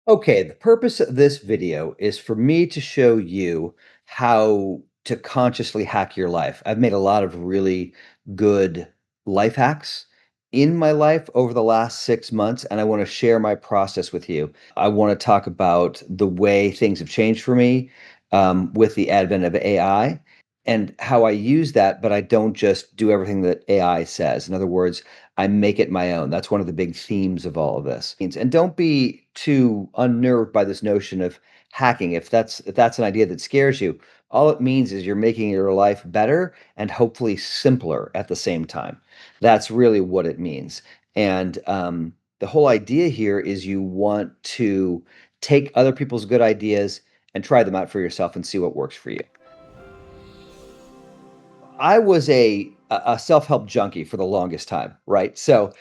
Okay, the purpose of this video is for me to show you how to consciously hack your life. I've made a lot of really good life hacks in my life over the last 6 months, and I want to share my process with you. I want to talk about the way things have changed for me with the advent of AI and how I use that, but I don't just do everything that AI says. In other words, I make it my own. That's one of the big themes of all of this. And don't be too unnerved by this notion of hacking. If that's an idea that scares you, all it means is you're making your life better and hopefully simpler at the same time. That's really what it means. And the whole idea here is you want to take other people's good ideas and try them out for yourself and see what works for you. I was a self-help junkie for the longest time, right? So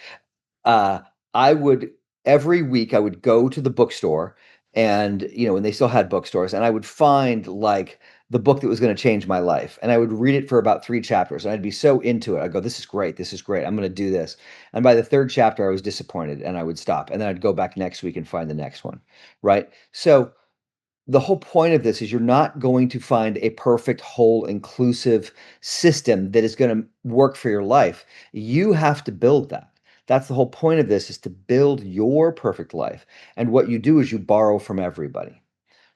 uh, I would every week I would go to the bookstore and when they still had bookstores, and I would find like the book that was going to change my life, and I would read it for about 3 chapters, and I'd be so into it. I'd go, "This is great. This is great. I'm going to do this." And by the third chapter, I was disappointed, and I would stop, and then I'd go back next week and find the next one, right? So the whole point of this is you're not going to find a perfect, whole, inclusive system that is going to work for your life. You have to build that. That's the whole point of this is to build your perfect life. And what you do is you borrow from everybody,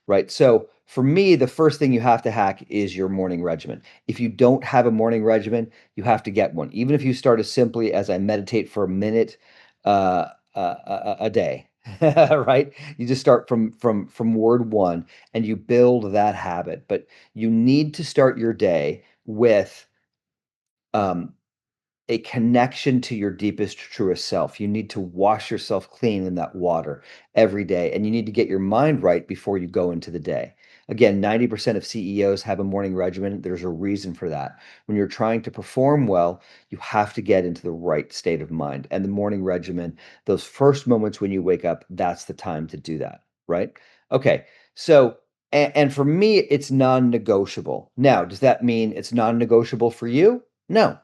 right? So for me, the first thing you have to hack is your morning regimen. If you don't have a morning regimen, you have to get one. Even if you start as simply as I meditate for a minute a day, right? You just start from word one and you build that habit. But you need to start your day with um, a connection to your deepest, truest self. You need to wash yourself clean in that water every day, and you need to get your mind right before you go into the day. Again, 90% of CEOs have a morning regimen. There's a reason for that. When you're trying to perform well, you have to get into the right state of mind. And the morning regimen, those first moments when you wake up, that's the time to do that, right? Okay. So, and for me, it's non negotiable. Now, does that mean it's non negotiable for you? No.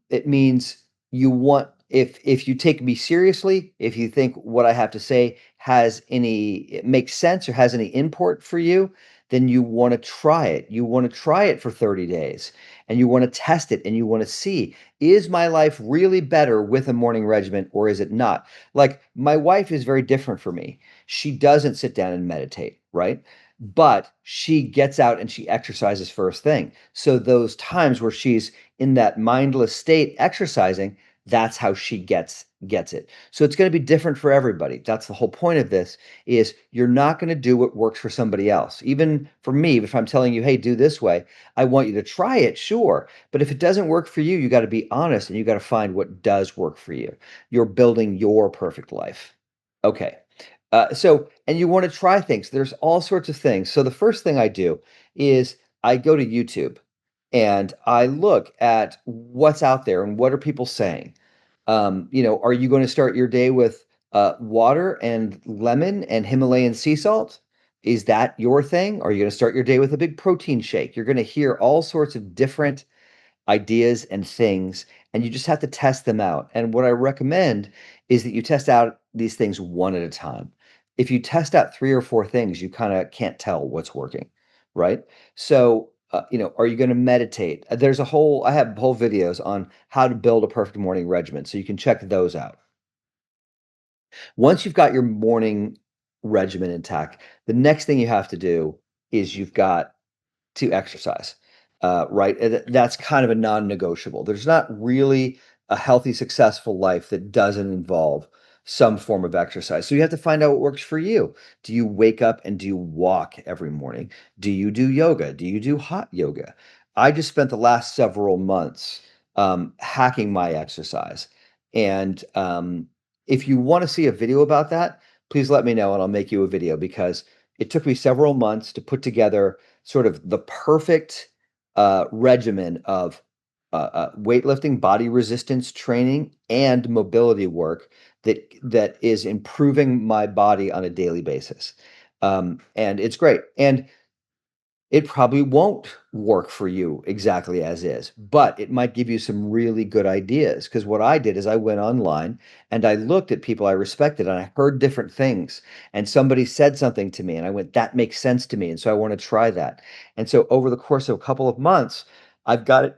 It means you want if you take me seriously, if you think what I have to say has any it makes sense or has any import for you, then you want to try it. You want to try it for 30 days and you want to test it and you want to see, is my life really better with a morning regimen or is it not? Like my wife is very different for me. She doesn't sit down and meditate, right? But she gets out and she exercises first thing. So those times where she's in that mindless state exercising, that's how she gets it. So it's going to be different for everybody. That's the whole point of this is you're not going to do what works for somebody else. Even for me, if I'm telling you, "Hey, do this way," I want you to try it, sure. But if it doesn't work for you, you got to be honest and you got to find what does work for you. You're building your perfect life. Okay. And you want to try things. There's all sorts of things. So the first thing I do is I go to YouTube and I look at what's out there and what are people saying. Are you going to start your day with water and lemon and Himalayan sea salt? Is that your thing? Are you going to start your day with a big protein shake? You're going to hear all sorts of different ideas and things, and you just have to test them out. And what I recommend is that you test out these things one at a time. If you test out 3 or 4 things, you kind of can't tell what's working, right? So, are you going to meditate? I have whole videos on how to build a perfect morning regimen, so you can check those out. Once you've got your morning regimen intact, the next thing you have to do is you've got to exercise, right? And that's kind of a non-negotiable. There's not really a healthy, successful life that doesn't involve some form of exercise. So you have to find out what works for you. Do you wake up and do you walk every morning? Do you do yoga? Do you do hot yoga? I just spent the last several months hacking my exercise. And if you want to see a video about that, please let me know and I'll make you a video because it took me several months to put together sort of the perfect regimen of weightlifting, body resistance training, and mobility work that is improving my body on a daily basis. And it's great. And It probably won't work for you exactly as is, but it might give you some really good ideas. Because what I did is I went online and I looked at people I respected and I heard different things. And somebody said something to me and I went, that makes sense to me. And so I want to try that. And so over the course of a couple of months, I've got it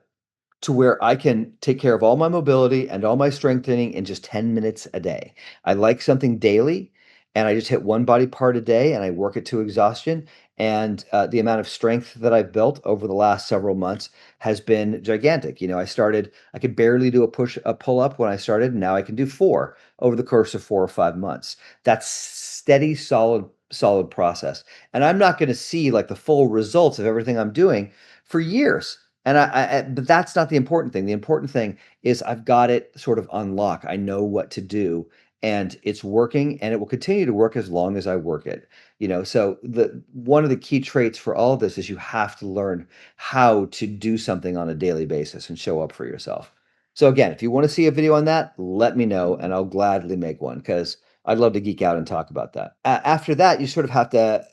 to where I can take care of all my mobility and all my strengthening in just 10 minutes a day. I like something daily, and I just hit one body part a day and I work it to exhaustion. And the amount of strength that I've built over the last several months has been gigantic. I could barely do a pull up when I started, and now I can do four over the course of 4 or 5 months. That's steady, solid process. And I'm not going to see like the full results of everything I'm doing for years. But that's not the important thing. The important thing is I've got it sort of unlocked. I know what to do, and it's working, and it will continue to work as long as I work it. So the one of the key traits for all of this is you have to learn how to do something on a daily basis and show up for yourself. So again, if you want to see a video on that, let me know, and I'll gladly make one because I'd love to geek out and talk about that. After that, you sort of have to,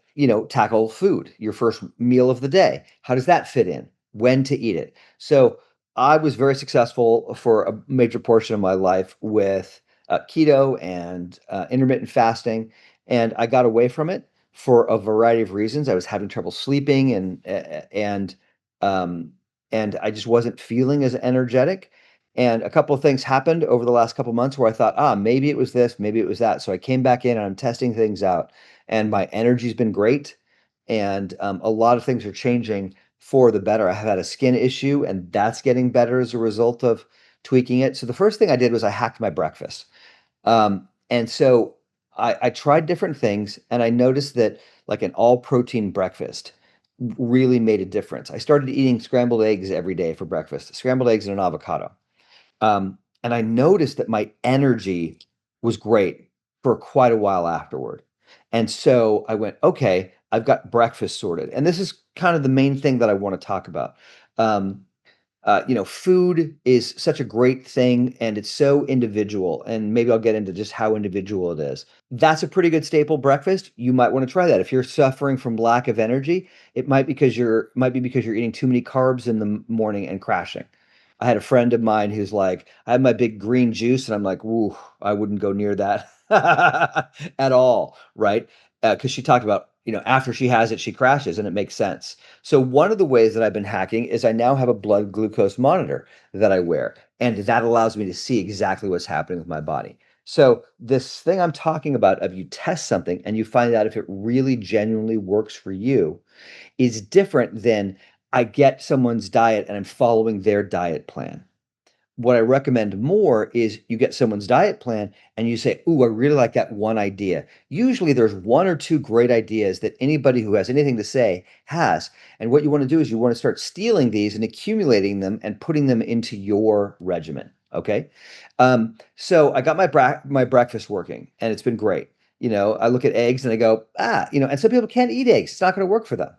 tackle food, your first meal of the day. How does that fit in? When to eat it. So I was very successful for a major portion of my life with keto and intermittent fasting, and I got away from it for a variety of reasons. I was having trouble sleeping, um, and I just wasn't feeling as energetic. And a couple of things happened over the last couple of months where I thought, maybe it was this, maybe it was that. So I came back in and I'm testing things out, and my energy's been great, and a lot of things are changing for the better. I have had a skin issue, and that's getting better as a result of tweaking it. So the first thing I did was I hacked my breakfast. And so I tried different things, and I noticed that like an all protein breakfast really made a difference. I started eating scrambled eggs every day for breakfast, scrambled eggs and an avocado. And I noticed that my energy was great for quite a while afterward. And so I went, okay, I've got breakfast sorted. And this is kind of the main thing that I want to talk about. Um, Food is such a great thing and it's so individual. And maybe I'll get into just how individual it is. That's a pretty good staple breakfast. You might want to try that. If you're suffering from lack of energy, it might be because you're eating too many carbs in the morning and crashing. I had a friend of mine who's like, I have my big green juice, and I'm like, ooh, I wouldn't go near that at all, right? Because she talked about, after she has it, she crashes, and it makes sense. So one of the ways that I've been hacking is I now have a blood glucose monitor that I wear, and that allows me to see exactly what's happening with my body. So this thing I'm talking about of you test something and you find out if it really genuinely works for you is different than I get someone's diet and I'm following their diet plan. What I recommend more is you get someone's diet plan and you say, "Ooh, I really like that one idea." Usually there's one or two great ideas that anybody who has anything to say has. And what you want to do is you want to start stealing these and accumulating them and putting them into your regimen. Okay. So I got my breakfast working and it's been great. I look at eggs and I go, and some people can't eat eggs. It's not going to work for them.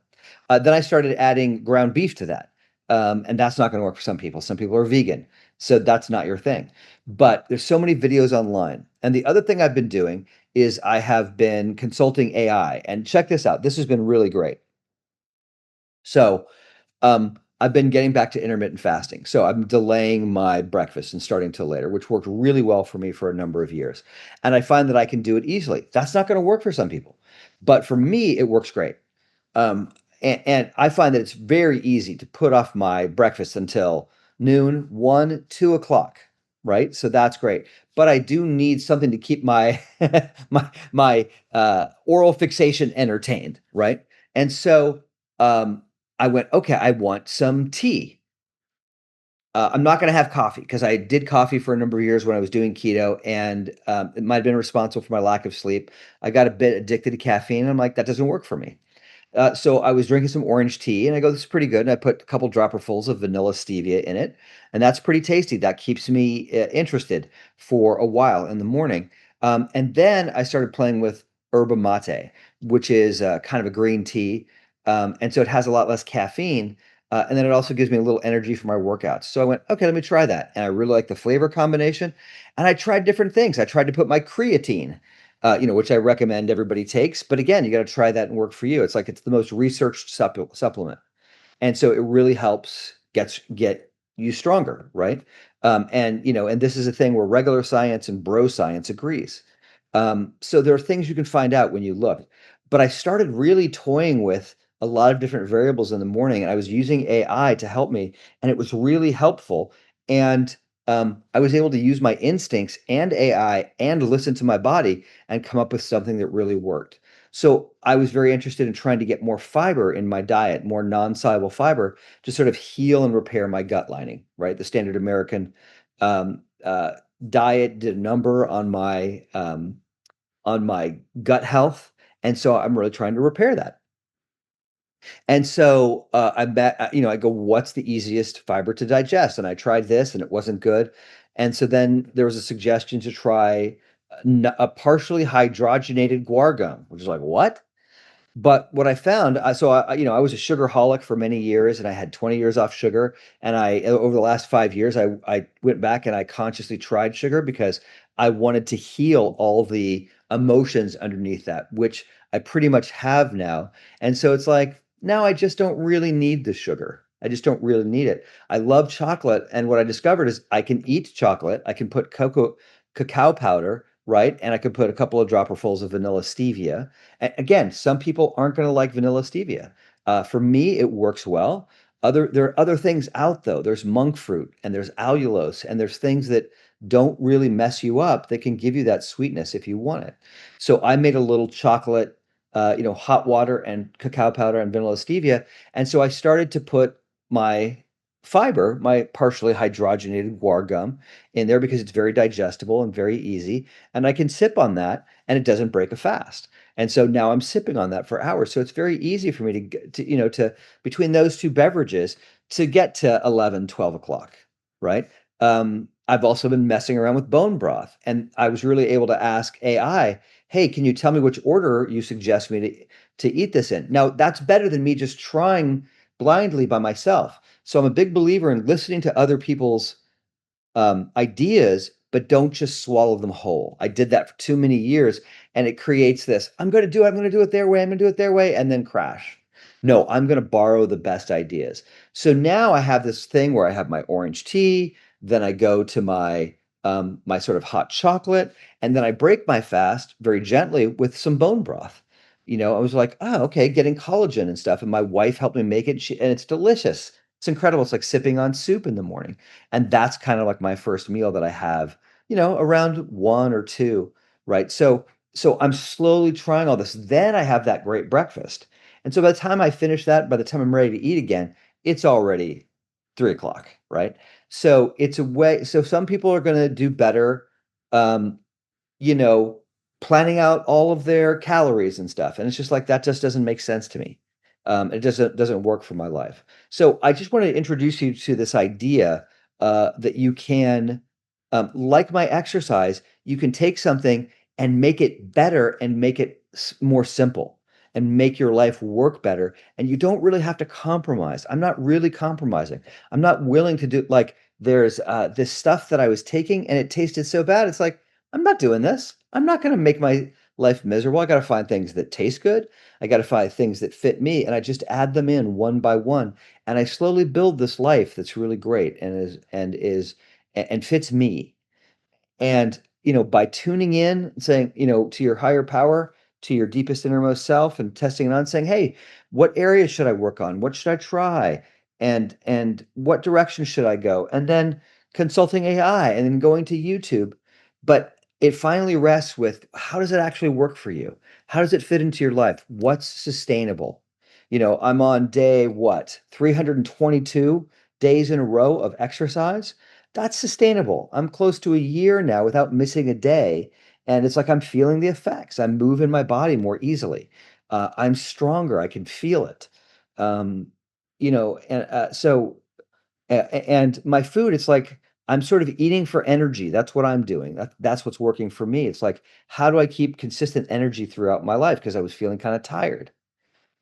Then I started adding ground beef to that. And that's not going to work for some people. Some people are vegan. So that's not your thing. But there's so many videos online. And the other thing I've been doing is I have been consulting AI. And check this out. This has been really great. So I've been getting back to intermittent fasting. So I'm delaying my breakfast and starting till later, which worked really well for me for a number of years. And I find that I can do it easily. That's not going to work for some people. But for me, it works great. And I find that it's very easy to put off my breakfast until noon, 1, 2 o'clock, right? So that's great. But I do need something to keep my my oral fixation entertained, right? And so I went, okay, I want some tea. I'm not going to have coffee because I did coffee for a number of years when I was doing keto, and it might have been responsible for my lack of sleep. I got a bit addicted to caffeine. And I'm like, that doesn't work for me. So I was drinking some orange tea, and I go, "This is pretty good." And I put a couple dropperfuls of vanilla stevia in it, and that's pretty tasty. That keeps me interested for a while in the morning. And then I started playing with yerba mate, which is kind of a green tea, and so it has a lot less caffeine. And then it also gives me a little energy for my workouts. So I went, okay, let me try that. And I really like the flavor combination. And I tried different things. I tried to put my creatine. which I recommend everybody takes. But again, you got to try that and work for you. It's like it's the most researched supplement. And so it really helps get you stronger, right? And this is a thing where regular science and bro science agrees. So there are things you can find out when you look. But I started really toying with a lot of different variables in the morning, and I was using AI to help me, and it was really helpful. And I was able to use my instincts and AI and listen to my body and come up with something that really worked. So I was very interested in trying to get more fiber in my diet, more non-soluble fiber to sort of heal and repair my gut lining, right? The standard American um, uh, diet did a number on my gut health, and so I'm really trying to repair that. And so I bet I go, what's the easiest fiber to digest? And I tried this, and it wasn't good. And so then there was a suggestion to try a partially hydrogenated guar gum, which is like, what? But what I found, I was a sugarholic for many years, and I had 20 years off sugar. And over the last 5 years, I went back and I consciously tried sugar because I wanted to heal all the emotions underneath that, which I pretty much have now. And so it's like, now I just don't really need the sugar. I just don't really need it. I love chocolate. And what I discovered is I can eat chocolate. I can put cacao powder, right? And I could put a couple of dropperfuls of vanilla stevia. Again, some people aren't going to like vanilla stevia. For me, it works well. There are other things out though. There's monk fruit and there's allulose and there's things that don't really mess you up that can give you that sweetness if you want it. So I made a little chocolate, hot water and cacao powder and vanilla stevia, and so I started to put my fiber, my partially hydrogenated guar gum, in there because it's very digestible and very easy, and I can sip on that, and it doesn't break a fast. And so now I'm sipping on that for hours. So it's very easy for me to get to between those two beverages to get to 11, 12 o'clock, right? I've also been messing around with bone broth, and I was really able to ask AI, hey, can you tell me which order you suggest me to eat this in? Now, that's better than me just trying blindly by myself. So I'm a big believer in listening to other people's ideas, but don't just swallow them whole. I did that for too many years, and it creates this, I'm going to do it their way, I'm going to do it their way, and then crash. No, I'm going to borrow the best ideas. So now I have this thing where I have my orange tea, then I go to my sort of hot chocolate, and then I break my fast very gently with some bone broth. I was like, oh, okay, getting collagen and stuff. And my wife helped me make it, and it's delicious. It's incredible. It's like sipping on soup in the morning. And that's kind of like my first meal that I have, around 1 or 2, right? So I'm slowly trying all this. Then I have that great breakfast. And so by the time I finish that, by the time I'm ready to eat again, it's already 3 o'clock, right? So it's a way. So some people are going to do better, um, you know, planning out all of their calories and stuff. And it's just like that just doesn't make sense to me. It doesn't work for my life. So I just want to introduce you to this idea that you can, like my exercise, you can take something and make it better and make it more simple and make your life work better. And you don't really have to compromise. I'm not really compromising. I'm not willing to do like there's this stuff that I was taking and it tasted so bad. It's like, I'm not doing this. I'm not going to make my life miserable. I got to find things that taste good. I got to find things that fit me, and I just add them in one by one, and I slowly build this life that's really great and fits me. And, by tuning in, saying, to your higher power, to your deepest innermost self and testing it on, saying, hey, what area should I work on? What should I try? And what direction should I go? And then consulting AI and then going to YouTube. But it finally rests with how does it actually work for you? How does it fit into your life? What's sustainable? I'm on day what, 322 days in a row of exercise. That's sustainable. I'm close to a year now without missing a day. And it's like I'm feeling the effects. I'm moving my body more easily. I'm stronger. I can feel it. Um, and my food, it's like I'm sort of eating for energy. That's what I'm doing. That's what's working for me. It's like, how do I keep consistent energy throughout my life? Because I was feeling kind of tired.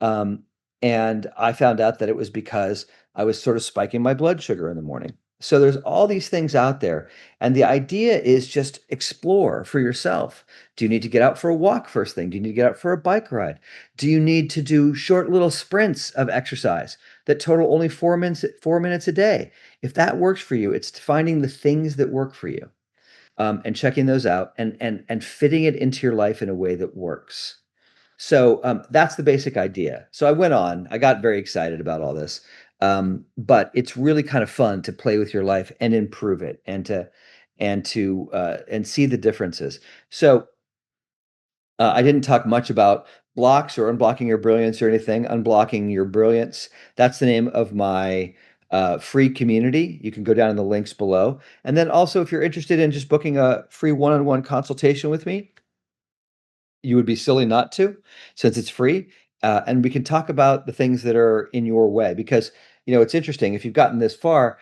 Um, and I found out that it was because I was sort of spiking my blood sugar in the morning. So there's all these things out there, and the idea is just explore for yourself. Do you need to get out for a walk first thing? Do you need to get out for a bike ride? Do you need to do short little sprints of exercise that total only 4 minutes a day? If that works for you, it's finding the things that work for you, and checking those out and fitting it into your life in a way that works. So that's the basic idea. So I went on, I got very excited about all this. But it's really kind of fun to play with your life and improve it and see the differences. So I didn't talk much about blocks or unblocking your brilliance or anything. Unblocking your brilliance. That's the name of my free community. You can go down in the links below. And then also, if you're interested in just booking a free one-on-one consultation with me, you would be silly not to, since it's free. And we can talk about the things that are in your way because, it's interesting. If you've gotten this far,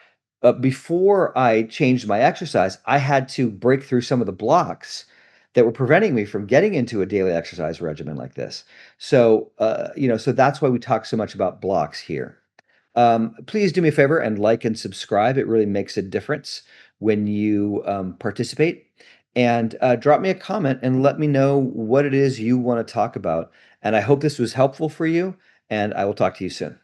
before I changed my exercise, I had to break through some of the blocks that were preventing me from getting into a daily exercise regimen like this. So that's why we talk so much about blocks here. Please do me a favor and like and subscribe. It really makes a difference when you participate. And drop me a comment and let me know what it is you want to talk about. And I hope this was helpful for you. And I will talk to you soon.